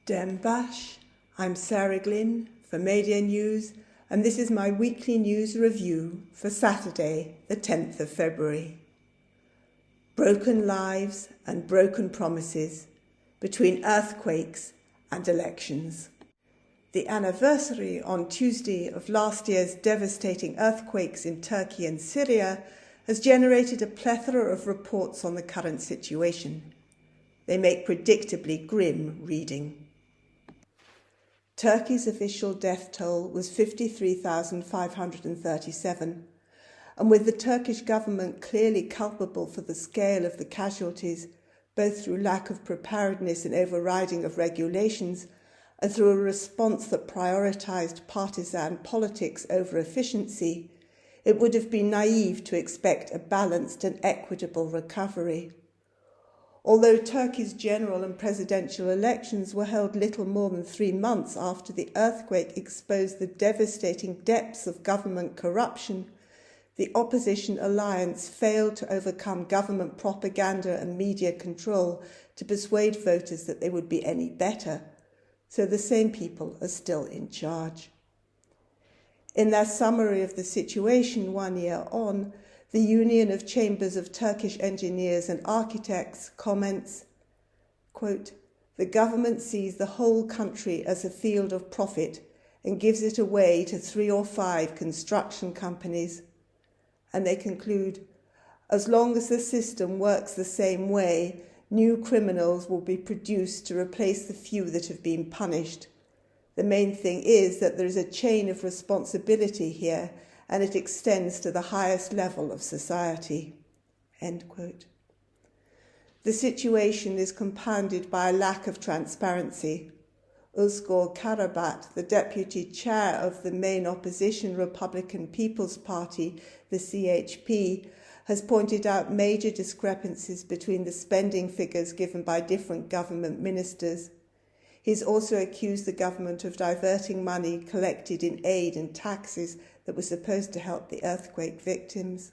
Dembash. I'm Sarah Glynn for Media News, and this is my weekly news review for Saturday, the 10th of February. Broken lives and broken promises between earthquakes and elections. The anniversary on Tuesday of last year's devastating earthquakes in Turkey and Syria has generated a plethora of reports on the current situation. They make predictably grim reading. Turkey's official death toll was 53,537, and with the Turkish government clearly culpable for the scale of the casualties, both through lack of preparedness and overriding of regulations, and through a response that prioritised partisan politics over efficiency, it would have been naive to expect a balanced and equitable recovery. Although Turkey's general and presidential elections were held little more than 3 months after the earthquake exposed the devastating depths of government corruption, the opposition alliance failed to overcome government propaganda and media control to persuade voters that they would be any better. So the same people are still in charge. In their summary of the situation 1 year on, the Union of Chambers of Turkish Engineers and Architects comments, quote, "The government sees the whole country as a field of profit and gives it away to 3 or 5 construction companies." And they conclude, "As long as the system works the same way, new criminals will be produced to replace the few that have been punished. The main thing is that there is a chain of responsibility here, and it extends to the highest level of society." End quote. The situation is compounded by a lack of transparency. Özgür Karabat, the deputy chair of the main opposition Republican People's Party, the CHP, has pointed out major discrepancies between the spending figures given by different government ministers. He's also accused the government of diverting money collected in aid and taxes that was supposed to help the earthquake victims.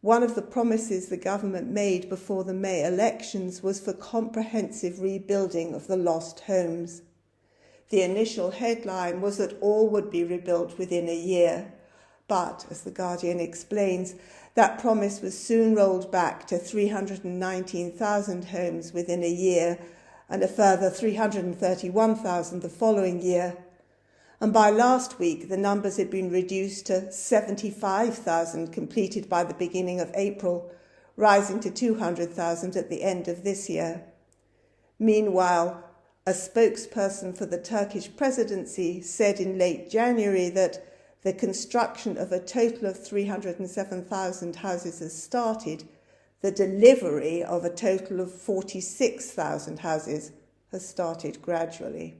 One of the promises the government made before the May elections was for comprehensive rebuilding of the lost homes. The initial headline was that all would be rebuilt within a year, but, as The Guardian explains, that promise was soon rolled back to 319,000 homes within a year and a further 331,000 the following year. And by last week, the numbers had been reduced to 75,000 completed by the beginning of April, rising to 200,000 at the end of this year. Meanwhile, a spokesperson for the Turkish presidency said in late January that the construction of a total of 307,000 houses has started. The delivery of a total of 46,000 houses has started gradually.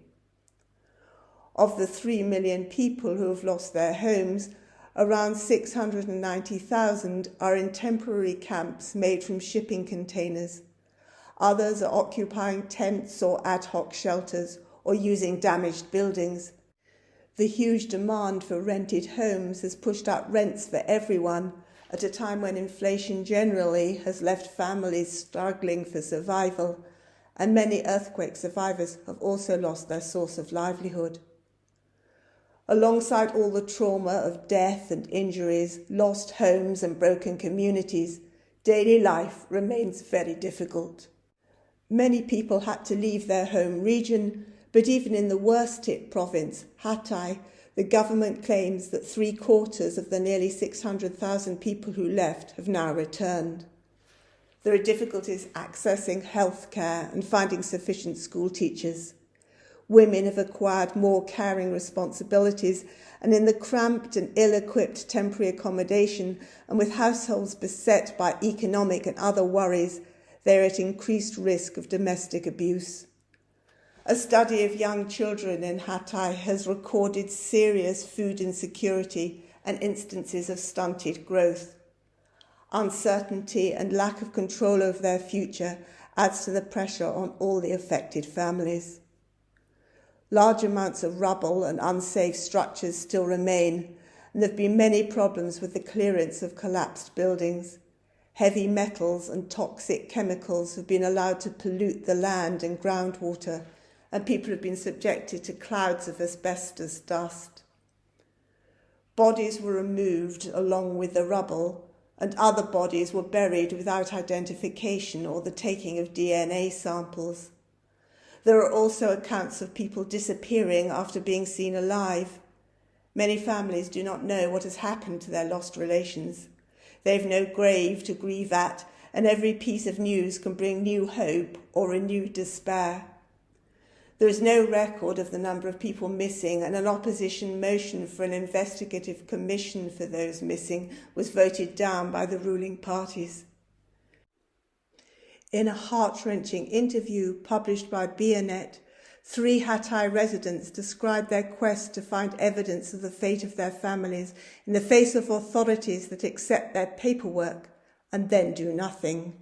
Of the 3 million people who have lost their homes, around 690,000 are in temporary camps made from shipping containers. Others are occupying tents or ad hoc shelters or using damaged buildings. The huge demand for rented homes has pushed up rents for everyone at a time when inflation generally has left families struggling for survival, and many earthquake survivors have also lost their source of livelihood. Alongside all the trauma of death and injuries, lost homes and broken communities, daily life remains very difficult. Many people had to leave their home region, but even in the worst-hit province, Hatay, the government claims that 3/4 of the nearly 600,000 people who left have now returned. There are difficulties accessing healthcare and finding sufficient school teachers. Women have acquired more caring responsibilities, and in the cramped and ill-equipped temporary accommodation and with households beset by economic and other worries, they are at increased risk of domestic abuse. A study of young children in Hatay has recorded serious food insecurity and instances of stunted growth. Uncertainty and lack of control over their future adds to the pressure on all the affected families. Large amounts of rubble and unsafe structures still remain, and there have been many problems with the clearance of collapsed buildings. Heavy metals and toxic chemicals have been allowed to pollute the land and groundwater, and people have been subjected to clouds of asbestos dust. Bodies were removed along with the rubble, and other bodies were buried without identification or the taking of DNA samples. There are also accounts of people disappearing after being seen alive. Many families do not know what has happened to their lost relations. They have no grave to grieve at, and every piece of news can bring new hope or renewed despair. There is no record of the number of people missing, and an opposition motion for an investigative commission for those missing was voted down by the ruling parties. In a heart-wrenching interview published by BNet, 3 Hatay residents described their quest to find evidence of the fate of their families in the face of authorities that accept their paperwork and then do nothing.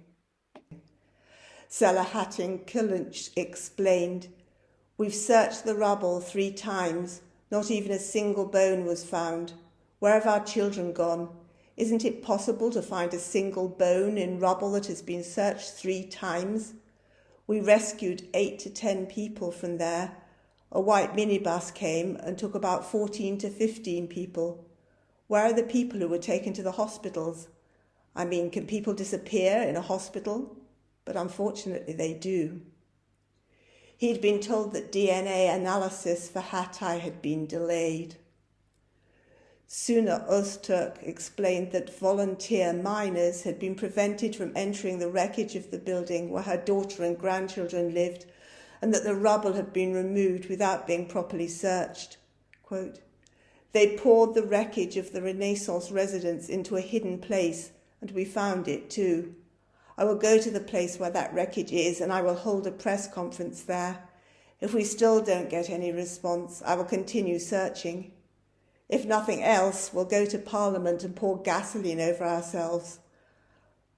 Selahattin Kılınç explained, "We've searched the rubble 3 times. Not even a single bone was found. Where have our children gone? Isn't it possible to find a single bone in rubble that has been searched 3 times? We rescued 8 to 10 people from there. A white minibus came and took about 14 to 15 people. Where are the people who were taken to the hospitals? I mean, can people disappear in a hospital? But unfortunately they do." He'd been told that DNA analysis for Hatay had been delayed. Suna Öztürk explained that volunteer miners had been prevented from entering the wreckage of the building where her daughter and grandchildren lived, and that the rubble had been removed without being properly searched. Quote, "They poured the wreckage of the Renaissance residence into a hidden place, and we found it too. I will go to the place where that wreckage is, and I will hold a press conference there. If we still don't get any response, I will continue searching. If nothing else, we'll go to Parliament and pour gasoline over ourselves.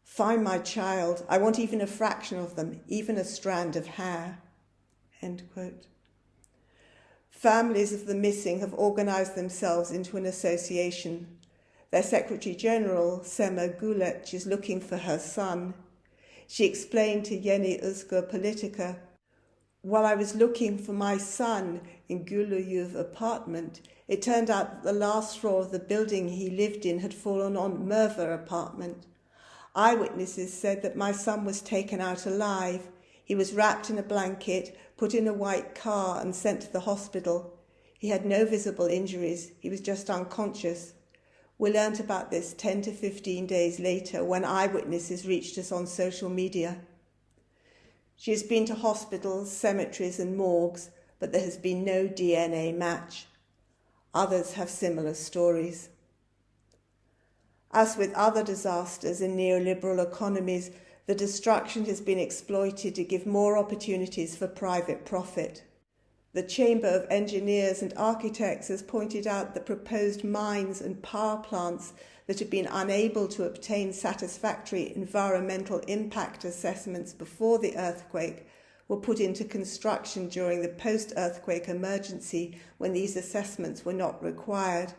Find my child. I want even a fraction of them, even a strand of hair." End quote. Families of the missing have organised themselves into an association. Their Secretary-General, Sema Gülech, is looking for her son. She explained to Yeni Özgür Politika, "While I was looking for my son in Gülüyüv apartment, it turned out that the last floor of the building he lived in had fallen on Merve apartment. Eyewitnesses said that my son was taken out alive. He was wrapped in a blanket, put in a white car and sent to the hospital. He had no visible injuries. He was just unconscious. We learnt about this 10 to 15 days later when eyewitnesses reached us on social media." She has been to hospitals, cemeteries and morgues, but there has been no DNA match. Others have similar stories. As with other disasters in neoliberal economies, the destruction has been exploited to give more opportunities for private profit. The Chamber of Engineers and Architects has pointed out that proposed mines and power plants that have been unable to obtain satisfactory environmental impact assessments before the earthquake were put into construction during the post-earthquake emergency when these assessments were not required.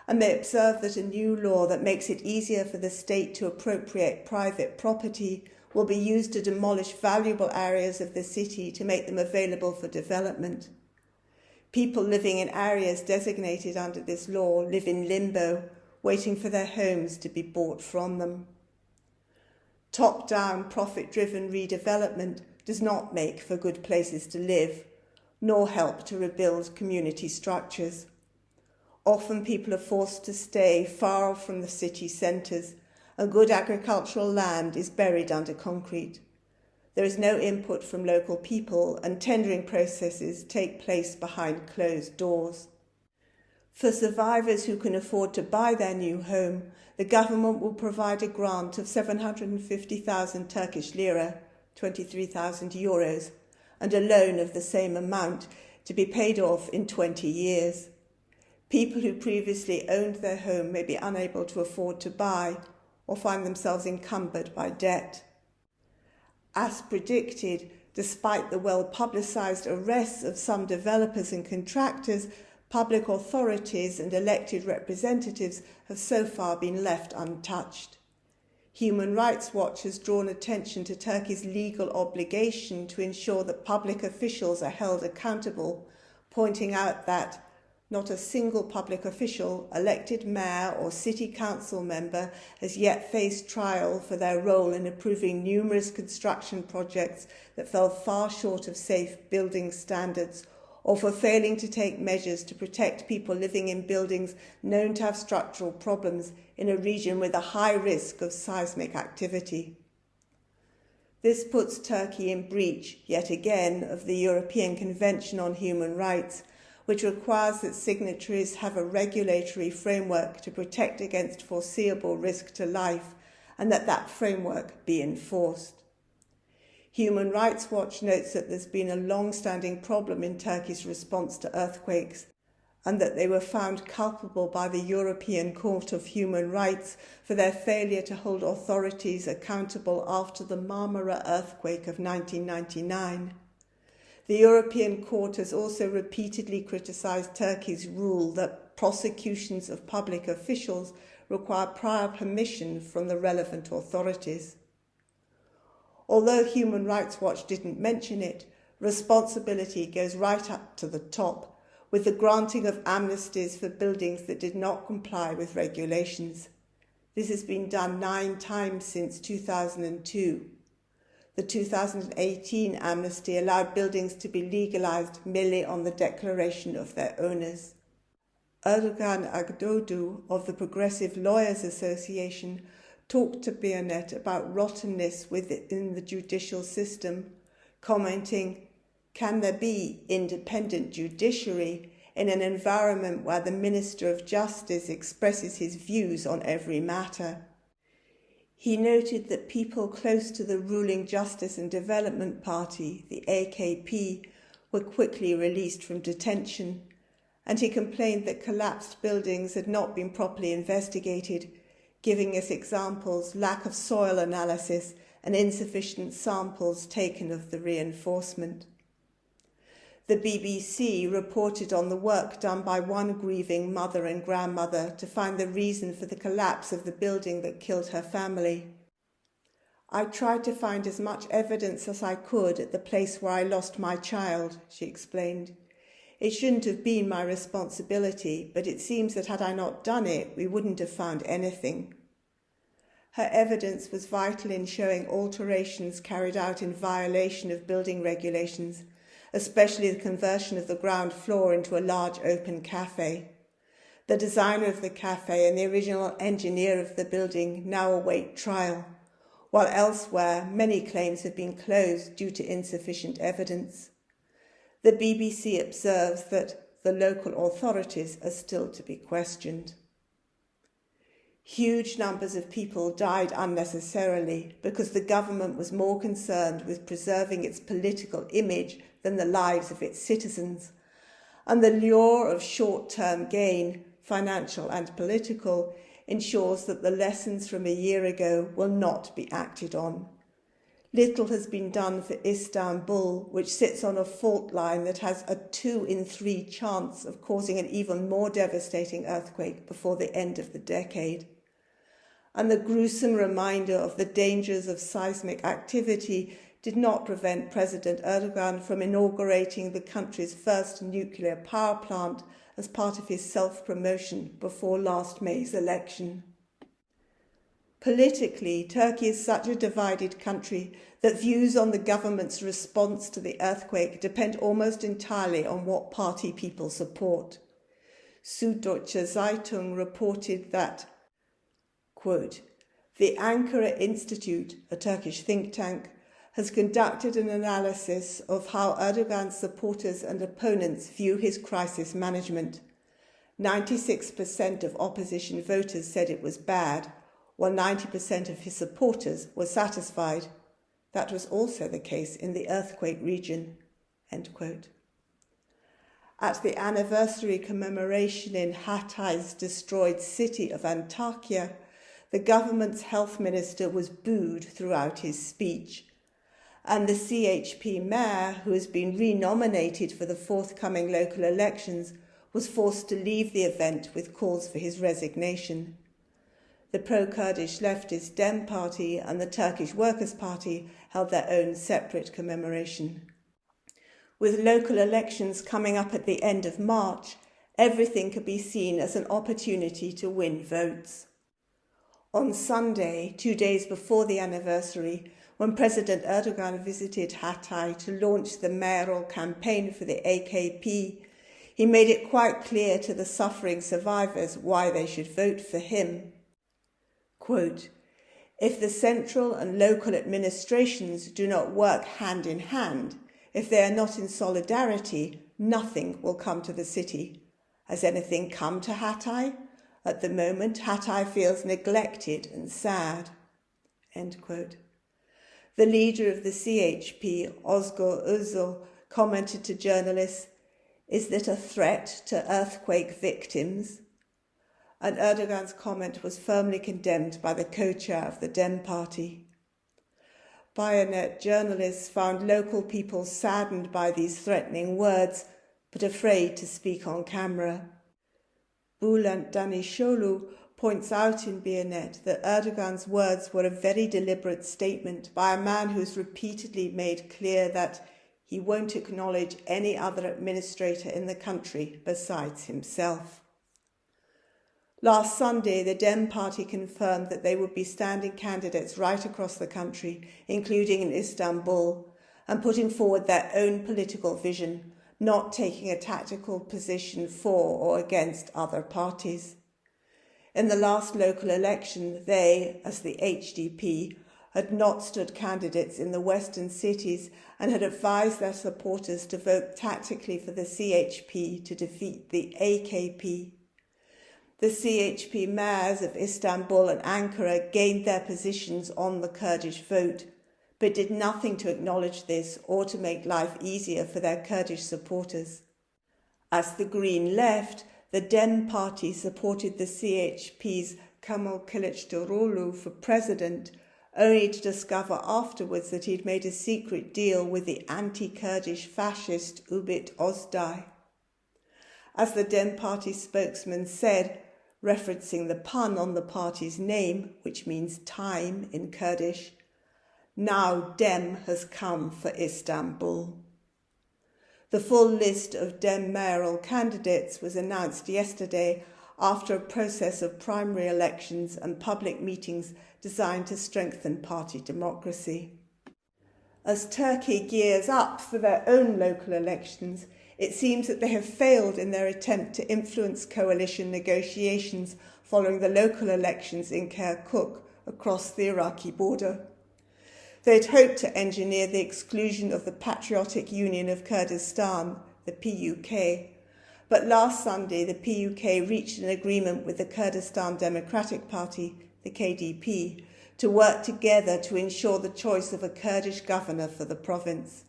And they observe that a new law that makes it easier for the state to appropriate private property will be used to demolish valuable areas of the city to make them available for development. People living in areas designated under this law live in limbo, waiting for their homes to be bought from them. Top-down, profit-driven redevelopment does not make for good places to live, nor help to rebuild community structures. Often people are forced to stay far off from the city centres, and good agricultural land is buried under concrete. There is no input from local people, and tendering processes take place behind closed doors. For survivors who can afford to buy their new home, the government will provide a grant of 750,000 Turkish lira, 23,000 euros, and a loan of the same amount to be paid off in 20 years. People who previously owned their home may be unable to afford to buy or find themselves encumbered by debt. As predicted, despite the well-publicised arrests of some developers and contractors, public authorities and elected representatives have so far been left untouched. Human Rights Watch has drawn attention to Turkey's legal obligation to ensure that public officials are held accountable, pointing out that not a single public official, elected mayor or city council member has yet faced trial for their role in approving numerous construction projects that fell far short of safe building standards, or for failing to take measures to protect people living in buildings known to have structural problems in a region with a high risk of seismic activity. This puts Turkey in breach, yet again, of the European Convention on Human Rights, which requires that signatories have a regulatory framework to protect against foreseeable risk to life, and that framework be enforced. Human Rights Watch notes that there's been a long-standing problem in Turkey's response to earthquakes, and that they were found culpable by the European Court of Human Rights for their failure to hold authorities accountable after the Marmara earthquake of 1999. The European Court has also repeatedly criticised Turkey's rule that prosecutions of public officials require prior permission from the relevant authorities. Although Human Rights Watch didn't mention it, responsibility goes right up to the top, with the granting of amnesties for buildings that did not comply with regulations. This has been done 9 times since 2002. The 2018 amnesty allowed buildings to be legalised merely on the declaration of their owners. Erdogan Agdoğdu of the Progressive Lawyers Association talked to Bianet about rottenness within the judicial system, commenting, "Can there be independent judiciary in an environment where the Minister of Justice expresses his views on every matter?" He noted that people close to the ruling Justice and Development Party, the AKP, were quickly released from detention, and he complained that collapsed buildings had not been properly investigated, giving us examples, lack of soil analysis and insufficient samples taken of the reinforcement. The BBC reported on the work done by one grieving mother and grandmother to find the reason for the collapse of the building that killed her family. "I tried to find as much evidence as I could at the place where I lost my child," she explained. "It shouldn't have been my responsibility, but it seems that had I not done it, we wouldn't have found anything." Her evidence was vital in showing alterations carried out in violation of building regulations, especially the conversion of the ground floor into a large open cafe. The designer of the cafe and the original engineer of the building now await trial, while elsewhere many claims have been closed due to insufficient evidence. The BBC observes that the local authorities are still to be questioned. Huge numbers of people died unnecessarily because the government was more concerned with preserving its political image than the lives of its citizens, and the lure of short-term gain, financial and political, ensures that the lessons from a year ago will not be acted on. Little has been done for Istanbul, which sits on a fault line that has a 2 in 3 chance of causing an even more devastating earthquake before the end of the decade. And the gruesome reminder of the dangers of seismic activity did not prevent President Erdogan from inaugurating the country's first nuclear power plant as part of his self-promotion before last May's election. Politically, Turkey is such a divided country that views on the government's response to the earthquake depend almost entirely on what party people support. Süddeutsche Zeitung reported that, quote, "The Ankara Institute, a Turkish think tank, has conducted an analysis of how Erdogan's supporters and opponents view his crisis management. 96% of opposition voters said it was bad, while 90% of his supporters were satisfied. That was also the case in the earthquake region." End quote. At the anniversary commemoration in Hatay's destroyed city of Antakya, the government's health minister was booed throughout his speech, and the CHP mayor, who has been renominated for the forthcoming local elections, was forced to leave the event with calls for his resignation. The pro-Kurdish leftist Dem Party and the Turkish Workers' Party held their own separate commemoration. With local elections coming up at the end of March, everything could be seen as an opportunity to win votes. On Sunday, 2 days before the anniversary, when President Erdogan visited Hatay to launch the mayoral campaign for the AKP, he made it quite clear to the suffering survivors why they should vote for him. Quote, "If the central and local administrations do not work hand in hand, if they are not in solidarity, nothing will come to the city. Has anything come to Hatay? At the moment, Hatay feels neglected and sad." End quote. The leader of the CHP, Ozgur Özal, commented to journalists, "Is that a threat to earthquake victims?" And Erdogan's comment was firmly condemned by the co-chair of the Dem Party. Bayonet journalists found local people saddened by these threatening words, but afraid to speak on camera. Bülent Danişoğlu points out in Bayonet that Erdogan's words were a very deliberate statement by a man who's repeatedly made clear that he won't acknowledge any other administrator in the country besides himself. Last Sunday, the Dem Party confirmed that they would be standing candidates right across the country, including in Istanbul, and putting forward their own political vision, not taking a tactical position for or against other parties. In the last local election, they, as the HDP, had not stood candidates in the western cities and had advised their supporters to vote tactically for the CHP to defeat the AKP. The CHP mayors of Istanbul and Ankara gained their positions on the Kurdish vote, but did nothing to acknowledge this or to make life easier for their Kurdish supporters. As the Green left, the Dem Party supported the CHP's Kemal Kılıçdaroğlu for president, only to discover afterwards that he'd made a secret deal with the anti-Kurdish fascist Ümit Özdağ. As the Dem Party spokesman said, referencing the pun on the party's name, which means time in Kurdish, "Now Dem has come for Istanbul." The full list of Dem mayoral candidates was announced yesterday after a process of primary elections and public meetings designed to strengthen party democracy. As Turkey gears up for their own local elections, it seems that they have failed in their attempt to influence coalition negotiations following the local elections in Kirkuk across the Iraqi border. They'd hoped to engineer the exclusion of the Patriotic Union of Kurdistan, the PUK, but last Sunday the PUK reached an agreement with the Kurdistan Democratic Party, the KDP, to work together to ensure the choice of a Kurdish governor for the province.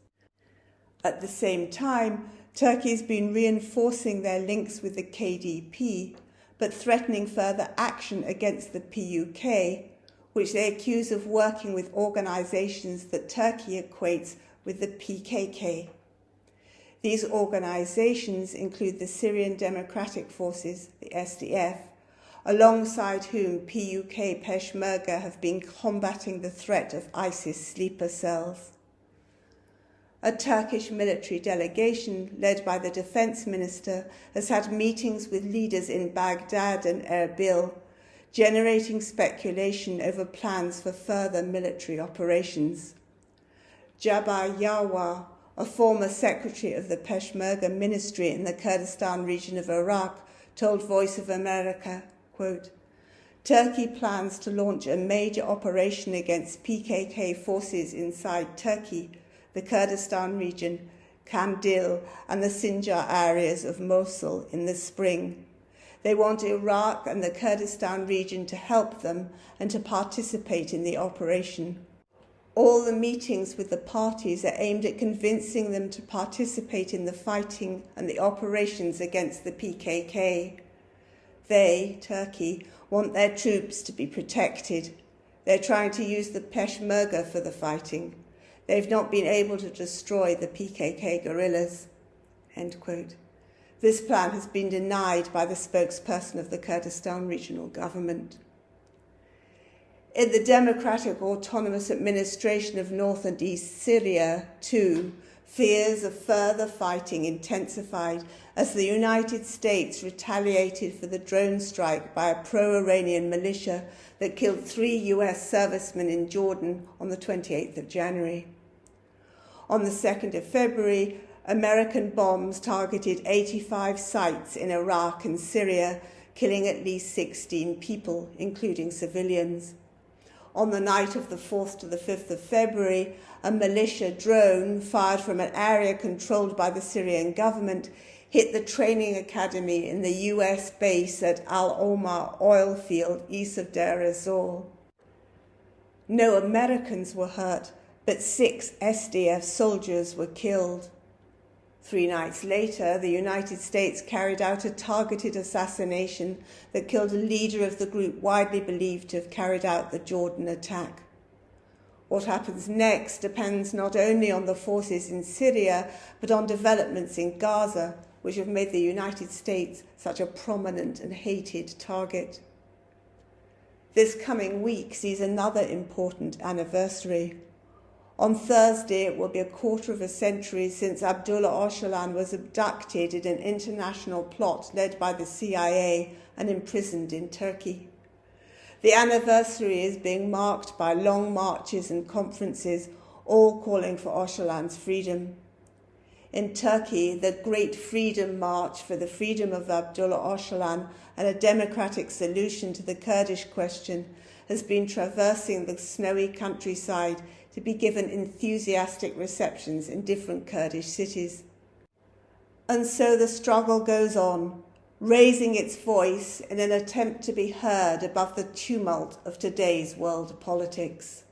At the same time, Turkey has been reinforcing their links with the KDP, but threatening further action against the PUK, which they accuse of working with organisations that Turkey equates with the PKK. These organisations include the Syrian Democratic Forces, the SDF, alongside whom PUK Peshmerga have been combating the threat of ISIS sleeper cells. A Turkish military delegation led by the defence minister has had meetings with leaders in Baghdad and Erbil, generating speculation over plans for further military operations. Jabar Yawa, a former secretary of the Peshmerga ministry in the Kurdistan region of Iraq, told Voice of America, quote, "Turkey plans to launch a major operation against PKK forces inside Turkey, the Kurdistan region, Kandil, and the Sinjar areas of Mosul in the spring. They want Iraq and the Kurdistan region to help them and to participate in the operation. All the meetings with the parties are aimed at convincing them to participate in the fighting and the operations against the PKK. They, Turkey, want their troops to be protected. They're trying to use the Peshmerga for the fighting. They've not been able to destroy the PKK guerrillas." End quote. This plan has been denied by the spokesperson of the Kurdistan regional government. In the Democratic Autonomous Administration of North and East Syria, too, fears of further fighting intensified as the United States retaliated for the drone strike by a pro-Iranian militia that killed 3 US servicemen in Jordan on the 28th of January. On the 2nd of February, American bombs targeted 85 sites in Iraq and Syria, killing at least 16 people, including civilians. On the night of the 4th to the 5th of February, a militia drone fired from an area controlled by the Syrian government hit the training academy in the US base at Al Omar oil field east of Deir ez-Zor. No Americans were hurt, but 6 SDF soldiers were killed. 3 nights later, the United States carried out a targeted assassination that killed a leader of the group widely believed to have carried out the Jordan attack. What happens next depends not only on the forces in Syria, but on developments in Gaza, which have made the United States such a prominent and hated target. This coming week sees another important anniversary. On Thursday, it will be a quarter of a century since Abdullah Öcalan was abducted in an international plot led by the CIA and imprisoned in Turkey. The anniversary is being marked by long marches and conferences, all calling for Öcalan's freedom. In Turkey, the Great Freedom March for the freedom of Abdullah Öcalan and a democratic solution to the Kurdish question has been traversing the snowy countryside to be given enthusiastic receptions in different Kurdish cities. And so the struggle goes on, raising its voice in an attempt to be heard above the tumult of today's world politics.